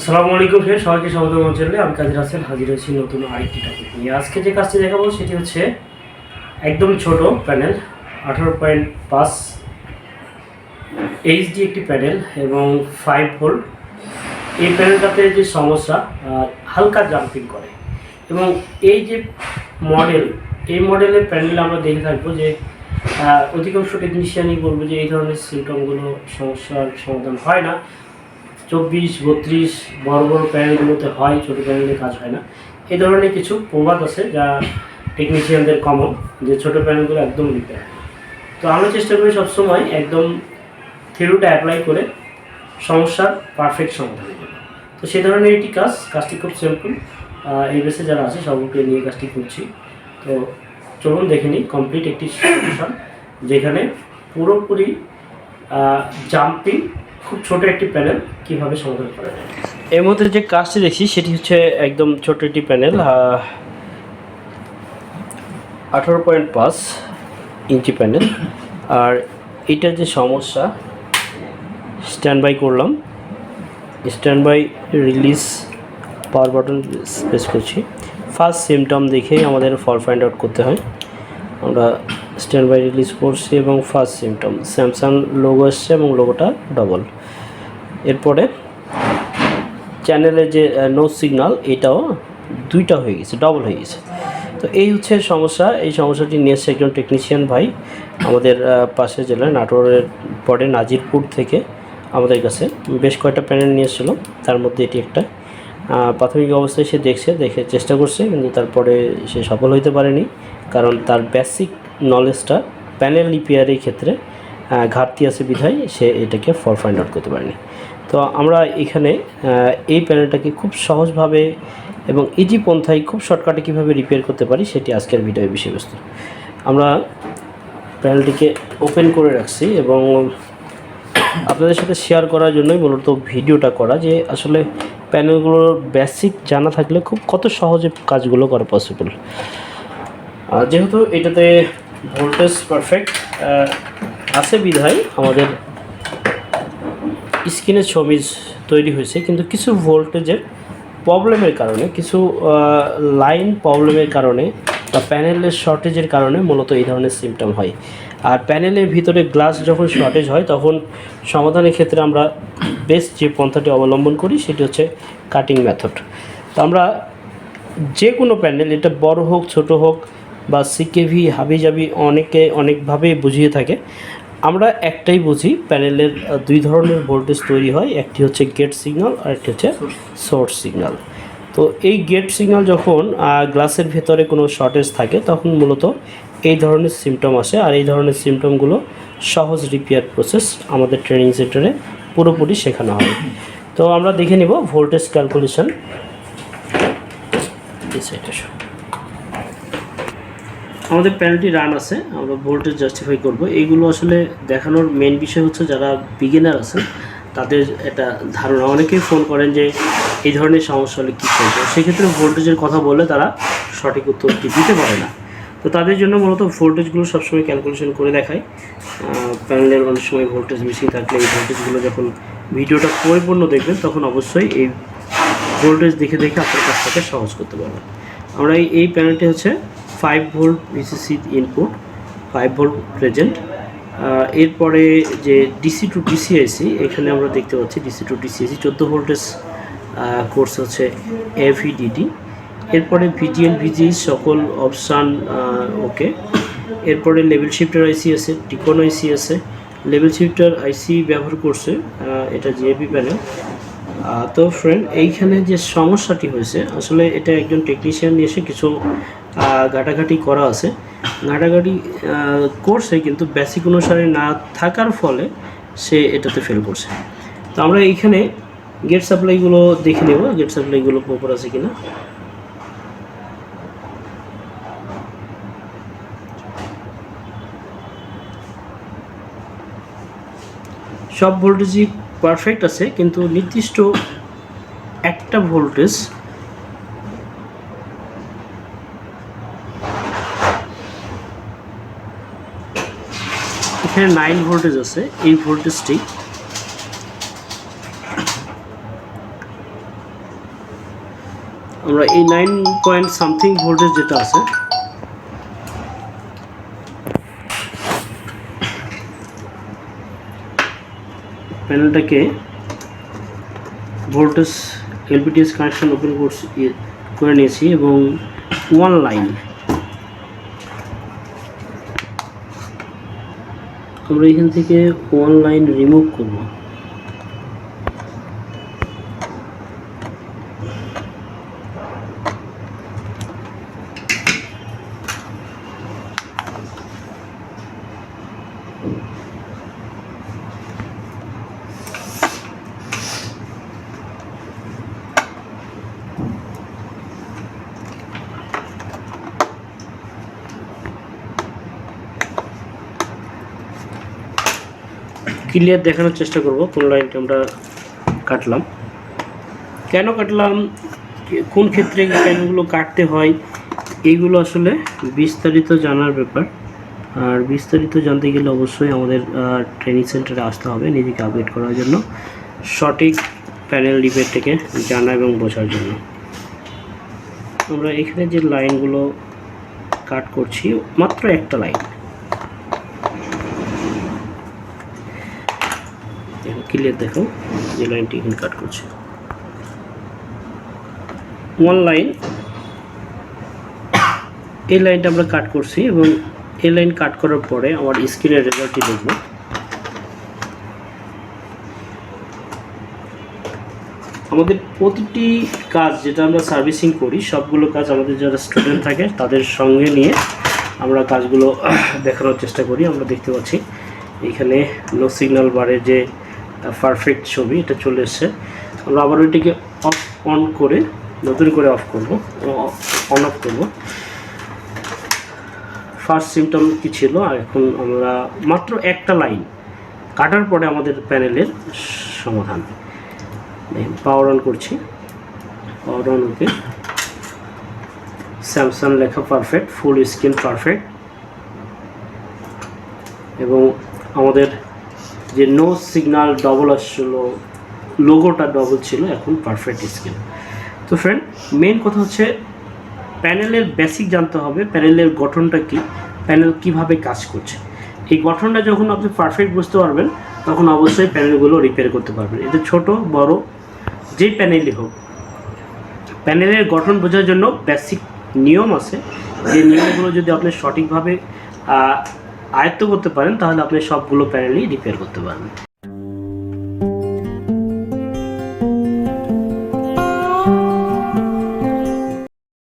আসসালামু আলাইকুম ফ্রেন্ড, সবাইকে স্বাগত আমার চ্যানেলে। আমি কাজী রাসেল হাজির হয়েছি নতুন আরেকটি টপিক নিয়ে। আজকে যে কাজটি দেখাবো সেটি হচ্ছে একদম ছোট প্যানেল, 18.5 এইচডি একটি প্যানেল এবং 5 ভোল্ট। এই প্যানেলটাতে যে সমস্যা, হালকা জাম্পিং করে এবং এই যে মডেল, এই মডেলের প্যানেলে আমরা দেখে থাকবো যে অধিকাংশ টেকনিশিয়ানই বলবো যে এই ধরনের সিমটমগুলো সমস্যার সমাধান হয় না। 24-32 বড় বড় প্যানেলগুলোতে হয়, ছোটো প্যানেলে কাজ হয় না। এই ধরনের কিছু প্রবাদ আছে যা টেকনিশিয়ানদের কমন, যে ছোটো প্যানেলগুলো একদম রিপেয়ার। তো আমরা চেষ্টা করি সবসময় একদম থিওরিটা অ্যাপ্লাই করে সমস্যার পারফেক্ট সমাধানের জন্য। তো সেই ধরনের একটি কাজটি খুব সিম্পল। এই বেসে যারা আছে সবকে নিয়ে কাজটি করছি। তো চলুন দেখে নিই কমপ্লিট একটি সলিউশন, যেখানে পুরোপুরি জাম্পিং খুব ছোট একটি প্যানেল কীভাবে সমাধান করা যায়। এর মধ্যে যে কাজটি দেখছি সেটি হচ্ছে একদম ছোট একটি প্যানেল, 18.5 ইঞ্চি প্যানেল। আর এটার যে সমস্যা, স্ট্যান্ড বাই করলাম, stand by release power button press করছি। ফার্স্ট সিমটম দেখেই আমাদের ফল্ট ফাইন্ড আউট করতে হয়। আমরা স্ট্যান্ড বাই রিলিজ করছি এবং ফার্স্ট সিমটম স্যামসাং লোগো এসছে এবং লোগোটা ডবল। এরপরে চ্যানেলের যে নো সিগনাল, এটাও দুইটা হয়ে গেছে, ডবল হয়ে গেছে। তো এই হচ্ছে সমস্যা। এই সমস্যাটি নিয়ে এসছে একজন টেকনিশিয়ান ভাই আমাদের পাশের জেলায় নাটোরের পরে নাজিরপুর থেকে আমাদের কাছে বেশ কয়েকটা প্যানেল নিয়ে এসেছিলো। তার মধ্যে এটি একটা। প্রাথমিক অবস্থায় সে দেখে চেষ্টা করছে, কিন্তু তারপরে সে সফল হইতে পারেনি, কারণ তার বেসিক নলেজটা প্যানেল রিপেয়ারের ক্ষেত্রে ঘাটতি আছে বিধায় সে এটাকে ফল্ট ফাইন্ড আউট করতে পারেনি। তো আমরা এখানে এই প্যানেলটাকে খুব সহজভাবে এবং ইজি পন্থায় খুব শর্টকাটে কীভাবে রিপেয়ার করতে পারি সেটি আজকের ভিডিওর বিষয়বস্তু। আমরা প্যানেলটিকে ওপেন করে রাখছি এবং আপনাদের সাথে শেয়ার করার জন্যই মূলত ভিডিওটা করা, যে আসলে প্যানেলগুলোর বেসিক জানা থাকলে খুব কত সহজে কাজগুলো করা পসিবল। যেহেতু এটাতে ভোল্টেজ পারফেক্ট আছে বিধায় আমাদের স্ক্রিনে ছবি তৈরি হয়েছে, কিন্তু কিছু ভোল্টেজের প্রবলেমের কারণে, কিছু লাইন প্রবলেমের কারণে বা প্যানেলের শর্টেজের কারণে মূলত এই ধরনের সিমটম হয়। আর প্যানেলের ভিতরে গ্লাস যখন শর্টেজ হয় তখন সমাধানের ক্ষেত্রে আমরা বেস্ট যে পন্থাটি অবলম্বন করি সেটি হচ্ছে কাটিং মেথড। তো আমরা যে কোনো প্যানেল, এটা বড় হোক ছোট হোক বা সিকেভি হাবিজাবি অনেকভাবে বুঝিয়ে থাকে, আমরা একটাই বুঝি, প্যানেলের দুই ধরনের ভোল্টেজ তৈরি হয়, একটি হচ্ছে গেট সিগন্যাল আর একটি হচ্ছে সোর্স সিগন্যাল। তো এই গেট সিগন্যাল যখন গ্লাসের ভেতরে কোনো শর্টেজ থাকে তখন মূলত এই ধরনের সিমটম আসে। আর এই ধরনের সিমটমগুলো সহজ রিপেয়ার প্রসেস আমাদের ট্রেনিং সেন্টারে পুরোপুরি শেখানো হয়। তো আমরা দেখে নিব ভোল্টেজ ক্যালকুলেশন। আমাদের প্যানেলটি রান আছে, আমরা ভোল্টেজ জাস্টিফাই করব। এইগুলো আসলে দেখানোর মেন বিষয় হচ্ছে যারা বিগিনার আছেন তাদের এটা ধারণা। অনেকেই ফোন করেন যে এই ধরনের সমস্যা হলে কী করবে, সেক্ষেত্রে ভোল্টেজের কথা বললে তারা সঠিক উত্তরটি দিতে পারে না। তো তাদের জন্য মূলত ভোল্টেজগুলো সবসময় ক্যালকুলেশন করে দেখায়। প্যানেলের অনেক সময় ভোল্টেজ মিসিং থাকলে এই ভোল্টেজগুলো যখন ভিডিওটা পরিপূর্ণ দেখবেন তখন অবশ্যই এই ভোল্টেজ দেখে আপনার কাজটাকে সহজ করতে পারবেন। আমরা এই প্যানেলটি হচ্ছে 5 volt VCC input, 5 volt present. এরপরে যে ডিসি টু ডিসিআইসি, এখানে আমরা দেখতে পাচ্ছি ডিসি টু ডিসিআইসি 14 ভোল্টেজ কোর্স হচ্ছে এভিডিডি। এরপরে ভিজিএল ভিজি সকল অপশান ওকে। এরপরে লেভেল শিফটার আইসি আছে, টিকন আইসি আছে। লেভেল শিফটার আইসি ব্যবহার করছে, এটা জিএপি প্যানেল। তো ফ্রেন্ড, এইখানে যে সমস্যাটি হয়েছে আসলে এটা একজন টেকনিশিয়ান এসে কিছু ঘাটাঘাটি করা আছে, ঘাটাঘাটি করছে, কিন্তু বেসিক অনুসারে না থাকার ফলে সে এটাতে ফেল করছে। তো আমরা এইখানে গেট সাপ্লাইগুলো দেখে নেব, গেট সাপ্লাইগুলো প্রপার আছে কিনা। সব ভোল্টেজই পারফেক্ট আছে, কিন্তু নির্দিষ্ট একটা ভোল্টেজ এখানে 9 ভোল্টেজ আছে। এই ভোল্টেজটি আমরা এই 9 পয়েন্ট সামথিং ভোল্টেজ যেটা আছে প্যানেলটাকে ভোল্টেজ এলপিটিএস কানেকশন ওপেন করে নিয়েছি এবং ওয়ান লাইন আমরা এখান থেকে ওয়ান লাইন রিমুভ করব। ক্লিয়ার দেখানোর চেষ্টা করব কোন লাইনটা আমরা কাটলাম, কেন কাটলাম, কোন ক্ষেত্রে প্যানেলগুলো কাটতে হয়, এইগুলো আসলে বিস্তারিত জানার ব্যাপার। আর বিস্তারিত জানতে গেলে অবশ্যই আমাদের ট্রেনিং সেন্টারে আসতে হবে নিজেকে আপডেট করার জন্য, সঠিক প্যানেল রিপেয়ারটাকে জানা এবং বোঝার জন্য। আমরা এখানে যে লাইনগুলো কাট করছি মাত্র একটা লাইন, ক্লিয়ার দেখো যে লাইনটি এখানে কাট করছে ওয়ান লাইন, এই লাইনটা আমরা কাট করছি এবং এই লাইন কাট করার পরে আমার স্ক্রিনের রেজাল্টটি দেখব। আমাদের প্রতিটি কাজ যেটা আমরা সার্ভিসিং করি সবগুলো কাজ আমাদের যারা স্টুডেন্ট থাকে তাদের সঙ্গে নিয়ে আমরা কাজগুলো দেখানোর চেষ্টা করি। আমরা দেখতে পাচ্ছি এখানে নো সিগন্যাল বারের যে পারফেক্ট ছবি এটা চলে এসছে। আমরা আবার ওইটিকে অফ অন করে নতুন করে অফ করব, অন অফ করব। ফার্স্ট সিমটম কি ছিল, আর এখন আমরা মাত্র একটা লাইন কাটার পরে আমাদের প্যানেলের সমাধান। পাওয়ার অন করছি, পাওয়ার অন, ওকে, স্যামসাং লেখা পারফেক্ট, ফুল স্ক্রিন পারফেক্ট, এবং আমাদের যে নো সিগন্যাল ডবল আসছিলো, লোগোটা ডবল ছিল, এখন পারফেক্ট স্ক্রিন। তো ফ্রেন্ড, মেন কথা হচ্ছে প্যানেলের বেসিক জানতে হবে, প্যানেলের গঠনটা কি, প্যানেল কিভাবে কাজ করছে। এই গঠনটা যখন আপনি পারফেক্ট বুঝতে পারবেন তখন অবশ্যই প্যানেলগুলো রিপেয়ার করতে পারবেন। এটা ছোট বড় যেই প্যানেলই হোক, প্যানেলের গঠন বোঝার জন্য বেসিক নিয়ম আছে, যে নিয়মগুলো যদি আপনি সঠিকভাবে আয়ত্ত করতে পারেন তাহলে আপনি সবগুলো প্যানেলই রিপেয়ার করতে পারবেন।